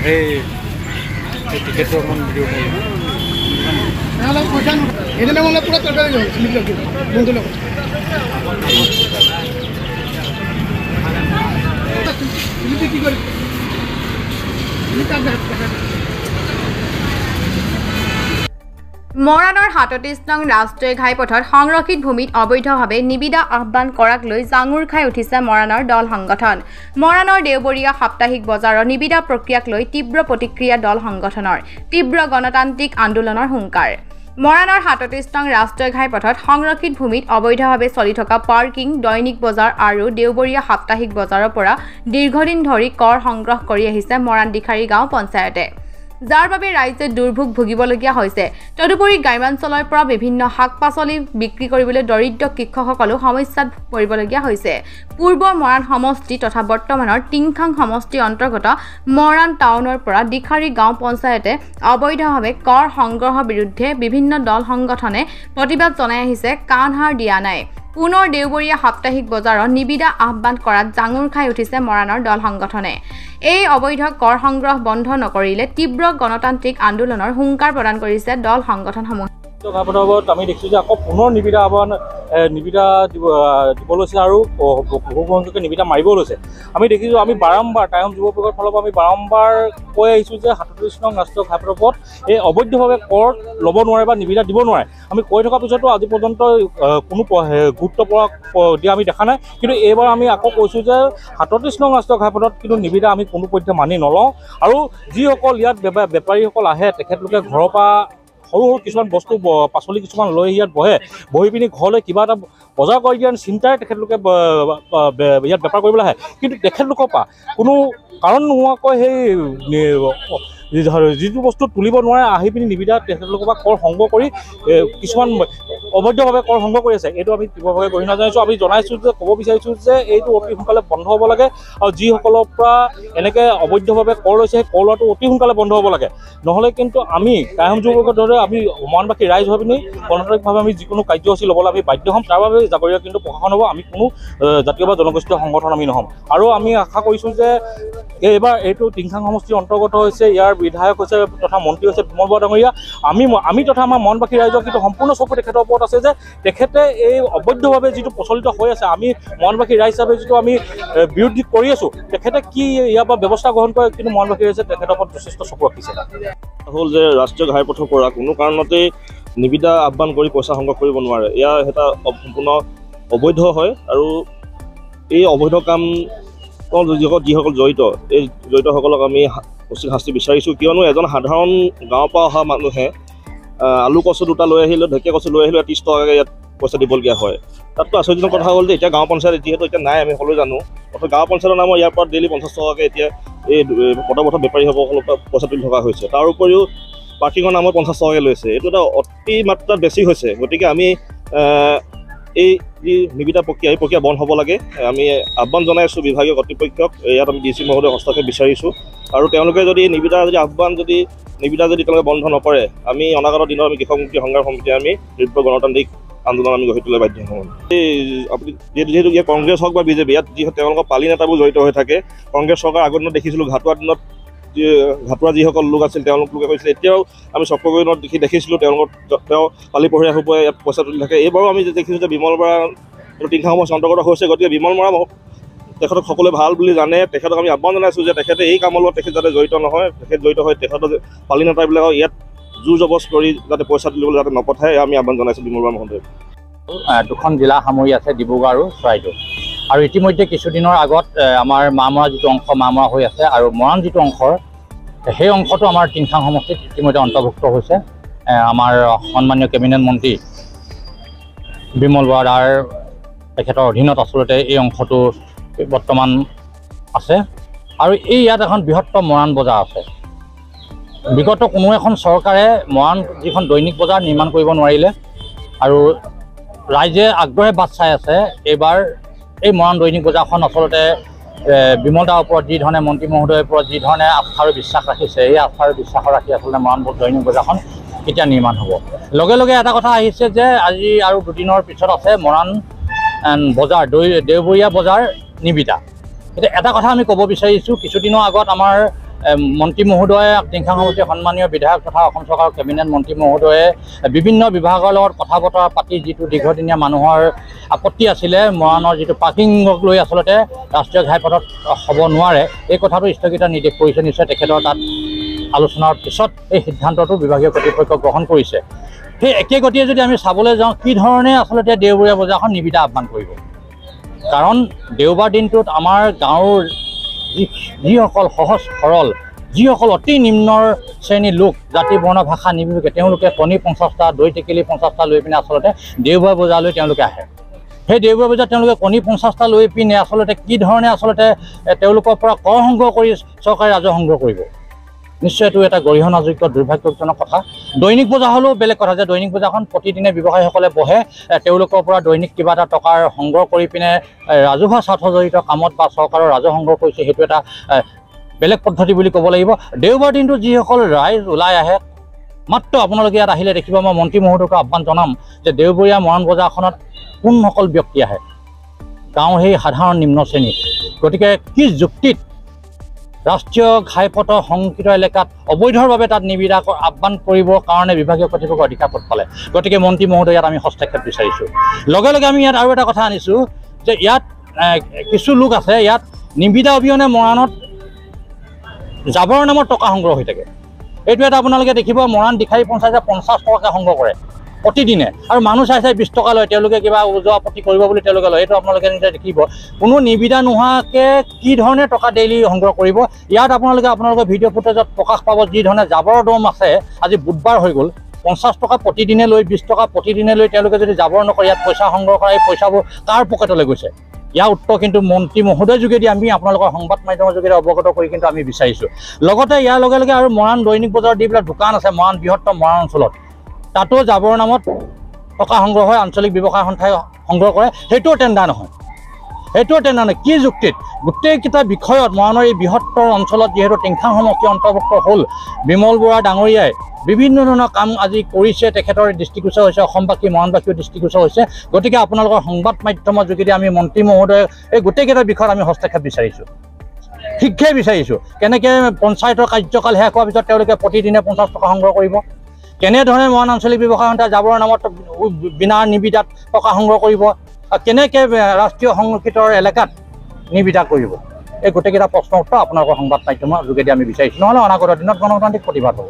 সেই টিকেটৰ অকণমান ভিডিঅ' মৰাণৰ ৩৭ নং ৰাষ্ট্ৰীয় ঘাইপথত সংৰক্ষিত ভূমিত অবৈধভাৱে নিবিদা আহ্বান কৰাক লৈ জাঙুৰ খাই উঠিছে মৰাণৰ দল সংগঠন। মৰাণৰ দেওবৰীয়া সাপ্তাহিক বজাৰৰ নিবিদা প্ৰক্ৰিয়াক লৈ তীব্ৰ প্ৰতিক্ৰিয়া দল সংগঠনৰ তীব্ৰ গণতান্ত্ৰিক আন্দোলনৰ হুংকাৰ। মৰাণৰ ৩৭ নং ৰাষ্ট্ৰীয় ঘাইপথত সংৰক্ষিত ভূমিত অবৈধভাৱে চলি থকা পাৰ্কিং, দৈনিক বজাৰ আৰু দেওবৰীয়া সাপ্তাহিক বজাৰৰ পৰা দীৰ্ঘদিন ধৰি কৰ সংগ্ৰহ কৰি আহিছে মৰাণ দিখাৰী গাঁও পঞ্চায়তে, যাৰ বাবে ৰাইজে দুৰ্ভোগ ভুগিবলগীয়া হৈছে। তদুপৰি গ্ৰামাঞ্চলৰ পৰা বিভিন্ন শাক পাচলি বিক্ৰী কৰিবলৈ দৰিদ্ৰ কৃষকসকলেও সমস্যাত পৰিবলগীয়া হৈছে। পূৰ্ব মৰাণ সমষ্টি তথা বৰ্তমানৰ টিংখাং সমষ্টিৰ অন্তৰ্গত মৰাণ টাউনৰ পৰা দিখাৰী গাঁও পঞ্চায়তে অবৈধভাৱে কৰ সংগ্ৰহৰ বিৰুদ্ধে বিভিন্ন দল সংগঠনে প্ৰতিবাদ জনাই আহিছে। কাণ হাৰ দিয়া নাই। পুনৰ দেওবৰীয়া সাপ্তাহিক বজাৰত নিবিদা আহ্বান কৰাত জাঙুৰ খাই উঠিছে মৰাণৰ দল সংগঠনে। এই অবৈধ কৰ সংগ্ৰহ বন্ধ নকৰিলে তীব্ৰ গণতান্ত্ৰিক আন্দোলনৰ হুংকাৰ প্ৰদান কৰিছে দল সংগঠনসমূহ। আমি দেখিছোঁ যে আকৌ পুনৰ নিবিদা আহ্বান দিব লৈছে আৰু বহু সংখ্যকে নিবিদা মাৰিব লৈছে। আমি দেখিছোঁ, আমি বাৰম্বাৰ টাইম যুৱ পৰিষদৰ ফালৰ পৰা আমি বাৰম্বাৰ কৈ আহিছোঁ যে ৩৭ নং ৰাষ্ট্ৰীয় ঘাইপথত এই অবৈধভাৱে কৰ ল'ব নোৱাৰে বা নিবিদা দিব নোৱাৰে। আমি কৈ থকাৰ পিছতো আজি পৰ্যন্ত কোনো গুৰুত্ব দিয়া আমি দেখা নাই। কিন্তু এইবাৰ আমি আকৌ কৈছোঁ যে ৩৭ নং ৰাষ্ট্ৰীয় ঘাইপথত কিন্তু নিবিদা আমি কোনো পধ্যে মানি নলওঁ। আৰু যিসকল ইয়াত বেপাৰীসকল আহে, তেখেতলোকে ঘৰৰ পৰা সৰু সৰু কিছুমান বস্তু পাচলি কিছুমান লৈ ইয়াত বহি পিনি ঘৰলৈ কিবা এটা বজাৰ কৰি দিয়াৰ চিন্তাৰে তেখেতলোকে ইয়াত বেপাৰ কৰিবলৈ আহে। কিন্তু তেখেতলোকৰ পৰা কোনো কাৰণ নোহোৱাকৈ সেই যিটো বস্তু তুলিব নোৱাৰে আহি পিনি নিবিদা তেখেতলোকৰ পৰা কৰ সংগ্ৰহ কৰি কিছুমান অবৈধভাৱে কৰ সংগ্ৰহ কৰি আছে। এইটো আমি তীব্ৰভাৱে গৰিহণা জনাইছোঁ। আমি জনাইছোঁ যে ক'ব বিচাৰিছোঁ যে এইটো অতি সোনকালে বন্ধ হ'ব লাগে আৰু যিসকলৰ পৰা এনেকৈ অবৈধভাৱে কৰ লৈছে সেই কৰ লোৱাটো অতি সোনকালে বন্ধ হ'ব লাগে। নহ'লে কিন্তু আমি কায়ম যুৱকৰ দৰে আমি মৰাণবাসী ৰাইজ হৈ পিনি গণতান্ত্ৰিকভাৱে আমি যিকোনো কাৰ্যসূচী ল'বলৈ আমি বাধ্য হ'ম। তাৰ বাবে জাগৰীয়া কিন্তু প্ৰশাসন হ'ব। আমি কোনো জাতীয় বা জনগোষ্ঠীয় সংগঠন আমি নহ'ম। আৰু আমি আশা কৰিছোঁ যে এইবাৰ এইটো টিংখাং সমষ্টিৰ অন্তৰ্গত হৈছে, ইয়াৰ বিধায়ক হৈছে তথা মন্ত্ৰী হৈছে বিমল বৰা ডাঙৰীয়া। আমি তথা আমাৰ মৰাণবাসী ৰাইজৰ কিন্তু সম্পূৰ্ণ চকু তেখেতৰ ওপৰত আছে যে তেখেতে এই অবৈধভাৱে যিটো প্ৰচলিত হৈ আছে, আমি মৰাণবাসী ৰাইজ হিচাপে যিটো আমি বিৰোধী কৰি আছোঁ, তেখেতে কি ইয়াৰ পৰা ব্যৱস্থা গ্ৰহণ কৰে, কিন্তু মৰাণবাসী ৰাইজে তেখেতৰ ওপৰত যথেষ্ট চকু ৰাখিছে। হ'ল যে ৰাষ্ট্ৰীয় ঘাইপথৰ পৰা কোনো কাৰণতেই নিবিদা আহ্বান কৰি পইচা সংগ্ৰহ কৰিব নোৱাৰে। এয়া এটা সম্পূৰ্ণ অবৈধ হয় আৰু এই অবৈধ কাম যিসকল জড়িত, এই জড়িতসকলক আমি উচিত শাস্তি বিচাৰিছোঁ। কিয়নো এজন সাধাৰণ গাঁৱৰ পৰা অহা মানুহে আলু কচু দুটা লৈ আহিলে, ঢেকীয়া কচু লৈ আহিলে 30 টকাকৈ ইয়াত পইচা দিবলগীয়া হয়। তাততো আশ্চৰ্যজনক কথা হ'ল যে এতিয়া গাঁও পঞ্চায়ত যিহেতু এতিয়া নাই, আমি সকলোৱে জানো, অৰ্থাৎ গাঁও পঞ্চায়তৰ নামৰ ইয়াৰ পৰা ডেইলি 50 টকাকৈ এতিয়া এই পথৰ বেপাৰীসকলৰ পৰা পইচা তুলি থকা হৈছে। তাৰ উপৰিও পাৰ্কিঙৰ নামত 50 টকাকৈ লৈছে। এইটো এটা অতি মাত্ৰাত বেছি হৈছে। গতিকে আমি এই যি নিবিদা প্ৰক্ৰিয়া, এই প্ৰক্ৰিয়া বন্ধ হ'ব লাগে। আমি আহ্বান জনাইছোঁ বিভাগীয় কৰ্তৃপক্ষক। ইয়াত আমি DC মহোদয়ৰ হস্তক্ষেপ বিচাৰিছোঁ আৰু তেওঁলোকে যদি নিবিদা তেওঁলোকে বন্ধ নকৰে, আমি অনাগত দিনত আমি কৃষক মুক্তি সংগ্ৰাম সমিতিয়ে আমি তীব্ৰ গণতান্ত্ৰিক আন্দোলন আমি গঢ়ি তুলিবলৈ বাধ্য হ'ম। এই আপুনি যিহেতু ইয়াত কংগ্ৰেছ হওক বা বিজেপি, ইয়াত যিহেতু তেওঁলোকৰ পালি নেতাবোৰ জড়িত হৈ থাকে। কংগ্ৰেছ চৰকাৰ আগৰ দিনত দেখিছিলোঁ, ঘাটোৱা যিসকল লোক আছিল তেওঁলোকে কৈছিলে। এতিয়াও আমি চক্ৰগড়ত দেখিছিলোঁ তেওঁ পালি পহৰীয়া হৈ ইয়াত পইচা তুলি থাকে। এইবাৰো আমি দেখিছোঁ যে বিমল বৰা টিংখাং সমষ্টিৰ অন্তৰ্গত হৈছে। গতিকে বিমল বৰা তেখেতক সকলোৱে ভাল বুলি জানে। তেখেতক আমি আহ্বান জনাইছোঁ যে তেখেতে এই কামৰ লগত তেখেত যাতে জড়িত নহয়, তেখেত জড়িত হয় তেখেতৰ পালি নেতাবিলাকক ইয়াত জোৰ জবজ কৰি যাতে পইচা তুলিবলৈ যাতে নপঠায়, আমি আহ্বান জনাইছোঁ বিমল বৰা মহোদয়। দুখন জিলা সামৰি আছে, ডিব্ৰুগড় আৰু চৰাইদেউ। আৰু ইতিমধ্যে কিছুদিনৰ আগত আমাৰ মামৰা যিটো অংশ মামৰা হৈ আছে আৰু মৰাণ যিটো অংশৰ, সেই অংশটো আমাৰ টিংখাং সমষ্টিত ইতিমধ্যে অন্তৰ্ভুক্ত হৈছে। আমাৰ সন্মানীয় কেবিনেট মন্ত্ৰী বিমল বৰাৰ তেখেতৰ অধীনত আচলতে এই অংশটো বৰ্তমান আছে। আৰু ইয়াত এখন বৃহত্তৰ মৰাণ বজাৰ আছে। বিগত কোনো এখন চৰকাৰে মৰাণ যিখন দৈনিক বজাৰ নিৰ্মাণ কৰিব নোৱাৰিলে আৰু ৰাইজে আগ্ৰহে বাট চাই আছে। এইবাৰ এই মৰাণ দৈনিক বজাৰখন আচলতে বিমল দাৰ ওপৰত যি ধৰণে মন্ত্ৰী মহোদয়ৰ ওপৰত যি ধৰণে আস্থা আৰু বিশ্বাস ৰাখিছে, এই আস্থা আৰু বিশ্বাস ৰাখি আচলতে মৰাণ দৈনিক বজাৰখন কেতিয়া নিৰ্মাণ হ'ব। লগে লগে এটা কথা আহিছে যে আজি আৰু দুদিনৰ পিছত আছে মৰাণ বজাৰ, দেওবৰীয়া বজাৰ নিবিদা। এতিয়া এটা কথা আমি ক'ব বিচাৰিছোঁ, কিছুদিনৰ আগত আমাৰ মন্ত্ৰী মহোদয়ে টিংখাং সমষ্টিৰ সন্মানীয় বিধায়ক তথা অসম চৰকাৰৰ কেবিনেট মন্ত্ৰী মহোদয়ে বিভিন্ন বিভাগৰ লগত কথা বতৰা পাতি যিটো দীৰ্ঘদিনীয়া মানুহৰ আপত্তি আছিলে মৰাণৰ যিটো পাৰ্কিঙক লৈ আচলতে ৰাষ্ট্ৰীয় ঘাইপথত হ'ব নোৱাৰে এই কথাটো স্থগিত নিৰ্দেশ কৰিছে। নিশ্চয় তেখেতৰ তাত আলোচনাৰ পিছত এই সিদ্ধান্তটো বিভাগীয় কৰ্তৃপক্ষ গ্ৰহণ কৰিছে। সেই একে গতিয়ে যদি আমি চাবলৈ যাওঁ কি ধৰণে আচলতে দেওবৰীয়া বজাৰখন নিবিদা আহ্বান কৰিব, কাৰণ দেওবাৰ দিনটোত আমাৰ গাঁৱৰ যিসকল সহজ সৰল যিসকল অতি নিম্নৰ শ্ৰেণীৰ লোক জাতি বৰ্ণ ভাষা নিৰ্বিশেষে তেওঁলোকে কণী 50টা দৈ টেকেলি 50টা লৈ পিনে আচলতে দেওবাৰ বজাৰলৈ তেওঁলোকে আহে। সেই দেওবাৰ বজাৰত তেওঁলোকে কণী 50টা লৈ পিনে আচলতে কি ধৰণে আচলতে তেওঁলোকৰ পৰা কৰ সংগ্ৰহ কৰি চৰকাৰে ৰাজহ সংগ্ৰহ কৰিব, নিশ্চয় এইটো এটা গৰিহণাযোগ্য দুৰ্ভাগ্যজনক কথা। দৈনিক বজাৰ হ'লেও বেলেগ কথা যে দৈনিক বজাৰখন প্ৰতিদিনে ব্যৱসায়ীসকলে বহে, তেওঁলোকৰ পৰা দৈনিক কিবা এটা টকাৰ সংগ্ৰহ কৰি পিনে ৰাজহুৱা স্বাৰ্থজড়িত কামত বা চৰকাৰৰ ৰাজহ সংগ্ৰহ কৰিছে, সেইটো এটা বেলেগ পদ্ধতি বুলি ক'ব লাগিব। দেওবাৰ দিনটো যিসকল ৰাইজ ওলাই আহে, মাত্ৰ আপোনালোকে ইয়াত আহিলে দেখিব, মই মন্ত্ৰী মহোদয়ক আহ্বান জনাম যে দেওবৰীয়া মৰাণ বজাৰখনত কোনসকল ব্যক্তি আহে, গাঁৱৰ সেই সাধাৰণ নিম্ন শ্ৰেণী। গতিকে কি যুক্তিত ৰাষ্ট্ৰীয় ঘাইপথৰ সংৰক্ষিত এলেকাত অবৈধভাৱে তাত নিবিদা আহ্বান কৰিবৰ কাৰণে বিভাগীয় কৰ্তৃপক্ষৰ অধিকাৰ পদ পালে। গতিকে মন্ত্ৰী মহোদয় ইয়াত আমি হস্তক্ষেপ বিচাৰিছোঁ। লগে লগে আমি ইয়াত আৰু এটা কথা আনিছোঁ যে ইয়াত কিছু লোক আছে, ইয়াত নিবিদা অবিহনে মৰাণত জাবৰ নামৰ টকা সংগ্ৰহ হৈ থাকে। এইটো এটা আপোনালোকে দেখিব, মৰাণ দিখাৰী পঞ্চায়তে 50 টকাকৈ সংগ্ৰহ কৰে প্ৰতিদিনে, আৰু মানুহ চাই 20 টকা লয়, তেওঁলোকে কিবা ওজৰ আপত্তি কৰিব বুলি তেওঁলোকে লয়। এইটো আপোনালোকে নিজে দেখিব, কোনো নিবিদা নোহোৱাকৈ কি ধৰণে টকা ডেইলি সংগ্ৰহ কৰিব। ইয়াত আপোনালোকে ভিডিঅ' ফুটেজত প্ৰকাশ পাব যি ধৰণে জাবৰৰ দম আছে। আজি বুধবাৰ হৈ গ'ল, 50 টকা প্ৰতিদিনে লৈ 20 টকা প্ৰতিদিনে লৈ তেওঁলোকে যদি জাবৰ নকৰে, ইয়াত পইচা সংগ্ৰহ কৰা এই পইচাবোৰ কাৰ পকেটলৈ গৈছে, ইয়াৰ উত্তৰ কিন্তু মন্ত্ৰী মহোদয়ৰ যোগেদি আমি আপোনালোকৰ সংবাদ মাধ্যমৰ যোগেদি অৱগত কৰি কিন্তু আমি বিচাৰিছোঁ। লগতে ইয়াৰ লগে লগে আৰু মৰাণ দৈনিক বজাৰৰ যিবিলাক দোকান আছে মৰাণ বৃহত্তম মৰাণ অঞ্চলত, তাতো জাবৰ নামত টকা সংগ্ৰহ হয়, আঞ্চলিক ব্যৱসায় সন্থাই সংগ্ৰহ কৰে। সেইটোও টেণ্ডাৰ নহয়, কি যুক্তিত গোটেইকেইটা বিষয়ত মৰাণৰ এই বৃহত্তৰ অঞ্চলত যিহেতু টিংখাং সমষ্টি অন্তৰ্ভুক্ত হ'ল, বিমল বৰা ডাঙৰীয়াই বিভিন্ন ধৰণৰ কাম আজি কৰিছে, তেখেতৰ দৃষ্টিগোচৰ হৈছে, অসমবাসী মৰাণবাসীও দৃষ্টিগোচৰ হৈছে। গতিকে আপোনালোকৰ সংবাদ মাধ্যমৰ যোগেদি আমি মন্ত্ৰী মহোদয় এই গোটেইকেইটা বিষয়ত আমি হস্তক্ষেপ বিচাৰিছোঁ, শিক্ষাই বিচাৰিছোঁ। কেনেকৈ পঞ্চায়তৰ কাৰ্যকাল শেষ হোৱাৰ পিছত তেওঁলোকে প্ৰতিদিনে 50 টকা সংগ্ৰহ কৰিব, কেনেধৰণে মৰাণ আঞ্চলিক ব্যৱসায় সন্থাই জাবৰৰ নামত বিনা নিবিদাত টকা সংগ্ৰহ কৰিব, কেনেকৈ ৰাষ্ট্ৰীয় সংৰক্ষিত এলেকাত নিবিদা কৰিব, এই গোটেইকেইটা প্ৰশ্নৰ উত্তৰ আপোনালোকৰ সংবাদ মাধ্যমৰ যোগেদি আমি বিচাৰিছোঁ। নহ'লে অনাগত দিনত গণতান্ত্ৰিক প্ৰতিবাদ হ'ব।